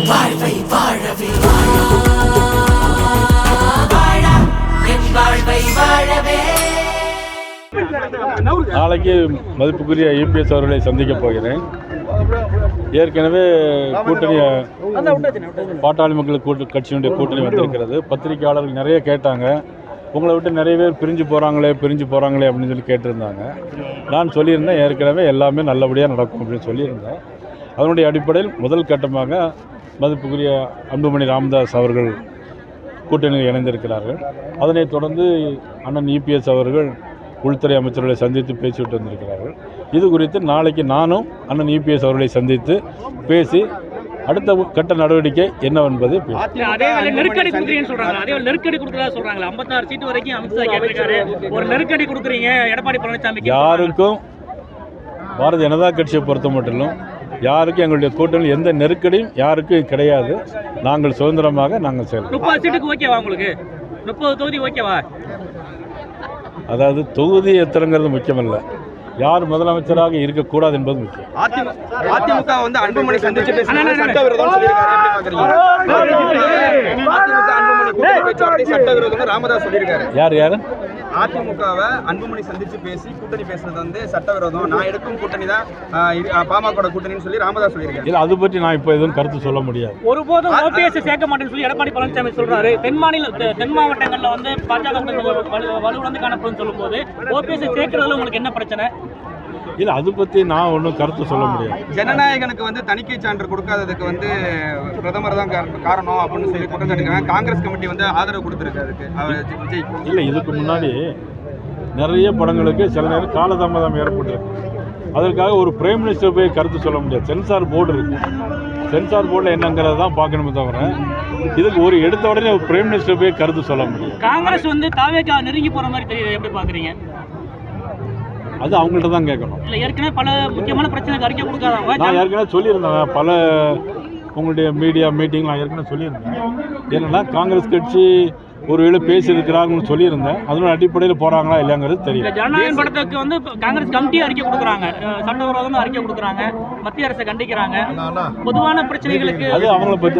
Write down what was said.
வாழ்வை வாழவே வாழ்வை வாழவே. நாளைக்கு மதிப்புக்குரிய இபிஎஸ் அவர்களை சந்திக்க போகிறேன். ஏற்கனவே கூட்டணி பாட்டாளி மக்கள் கட்சியினுடைய கூட்டணி வந்திருக்கிறது. பத்திரிகையாளர்கள் நிறைய கேட்டாங்க, உங்களை விட்டு நிறைய பேர் பிரிஞ்சு போகிறாங்களே அப்படின்னு சொல்லி கேட்டிருந்தாங்க. நான் சொல்லியிருந்தேன் ஏற்கனவே எல்லாமே நல்லபடியாக நடக்கும் அப்படின்னு சொல்லியிருந்தேன். அதனுடைய அடிப்படையில் முதல் கட்டமாக மதிப்புக்குரிய அன்புமணி ராமதாஸ் அவர்கள் கூட்டணியில் இணைந்திருக்கிறார்கள். அதனைத் தொடர்ந்து அண்ணன் இபிஎஸ் அவர்கள் உள்துறை அமைச்சர்களை சந்தித்து பேசிவிட்டு வந்திருக்கிறார்கள். இது குறித்து நாளைக்கு நானும் அண்ணன் இபிஎஸ் அவர்களை சந்தித்து பேசி அடுத்த கட்ட நடவடிக்கை என்னவென்பதை நெருக்கடி கொடுக்குறதா சொல்றாங்க. 56 சீட்டு வரைக்கும் அமித்ஷா கேட்டிருக்காரு. ஒரு நெருக்கடி கொடுக்குறீங்க எடப்பாடி பழனிசாமி. யாருக்கும் பாரதிய ஜனதா கட்சியை பொறுத்த மட்டும் யாருக்கும் எங்களுடைய கூட்டணியில் எந்த நெருக்கடியும் யாருக்கும் கிடையாது. நாங்கள் சுதந்திரமாக நாங்கள் செயல்படுறோம். 30 சீட்டுக்கு ஓகேவா உங்களுக்கு? 30 தொகுதி ஓகேவா? அதாவது தொகுதி எத்தனைங்கிறது முக்கியமல்ல, யார் முதலமைச்சராக இருக்கக்கூடாது என்பது முக்கியம். அதிமுக வந்து அன்புமணி சந்திச்சு சட்டவிரோதம் ராமதாஸ் சொல்லியிருக்காரு. யார் அதிமுகவை அன்புமணி சந்திச்சு பேசி கூட்டணி பேசுறது வந்து சட்டவிரோதம், நான் எடுக்கும் கூட்டணி தான் பாமக கூட்டணின்னு சொல்லி ராமதாஸ் சொல்லியிருக்காரு. இல்லை, அது பற்றி நான் இப்போ எதுவும் கருத்து சொல்ல முடியாது. ஒருபோதும் ஓபிஎஸ் சேர்க்க மாட்டேன்னு சொல்லி எடப்பாடி பழனிசாமி சொல்றாரு. தென் மாவட்டங்களில் வந்து பாஜக வலுவிழந்து காணப்படும் சொல்லும் போது ஓபிஎஸ் சேர்க்கறதுல உங்களுக்கு என்ன பிரச்சனை? இல்லை, அது பற்றி நான் ஒன்றும் கருத்து சொல்ல முடியாது. ஜனநாயகனுக்கு வந்து தணிக்கை சான்று கொடுக்காததுக்கு வந்து பிரதமர் தான் காரணம் அப்படின்னு சொல்லி குற்றம் சாட்டிருக்காங்க. காங்கிரஸ் கமிட்டி வந்து ஆதரவு கொடுத்துருக்கு அதுக்கு விஜய். இல்லை, இதுக்கு முன்னாடி நிறைய படங்களுக்கு சில நேரம் காலதாமதம் ஏற்பட்டிருக்கு. அதற்காக ஒரு பிரைம் மினிஸ்டர் போய் கருத்து சொல்ல முடியாது. சென்சார் போர்டு இருக்கு. சென்சார் போர்டில் என்னங்கிறத தான் பார்க்கணுமே தவிர இதுக்கு ஒரு எடுத்த உடனே ஒரு பிரைம் மினிஸ்டர் போய் கருத்து சொல்ல முடியாது. காங்கிரஸ் வந்து தாவேக்கா நெருங்கி போகிற மாதிரி தெரியுது, எப்படி பார்க்குறீங்க? அது அவங்கள்ட்ட தான் கேட்கணும். இல்லை, ஏற்கனவே பல முக்கியமான பிரச்சனைக்கு அறிக்கை கொடுக்காதவங்க. நான் ஏற்கனவே சொல்லியிருந்தேன், பல உங்களுடைய மீடியா மீட்டிங் நான் ஏற்கனவே சொல்லியிருந்தேன். என்னென்னா காங்கிரஸ் கட்சி ஒருவேளை பேசியிருக்கிறாங்கன்னு சொல்லியிருந்தேன். அதனோட அடிப்படையில் போகிறாங்களா இல்லைங்கிறது தெரியல. ஜனநாயகம் படத்துக்கு வந்து காங்கிரஸ் கமிட்டி அறிக்கை கொடுக்குறாங்க, சட்டவிரோதம் அறிக்கை கொடுக்குறாங்க, மத்திய அரசை கண்டிக்கிறாங்க. பொதுவான பிரச்சனைகளுக்கு அது அவங்கள பற்றி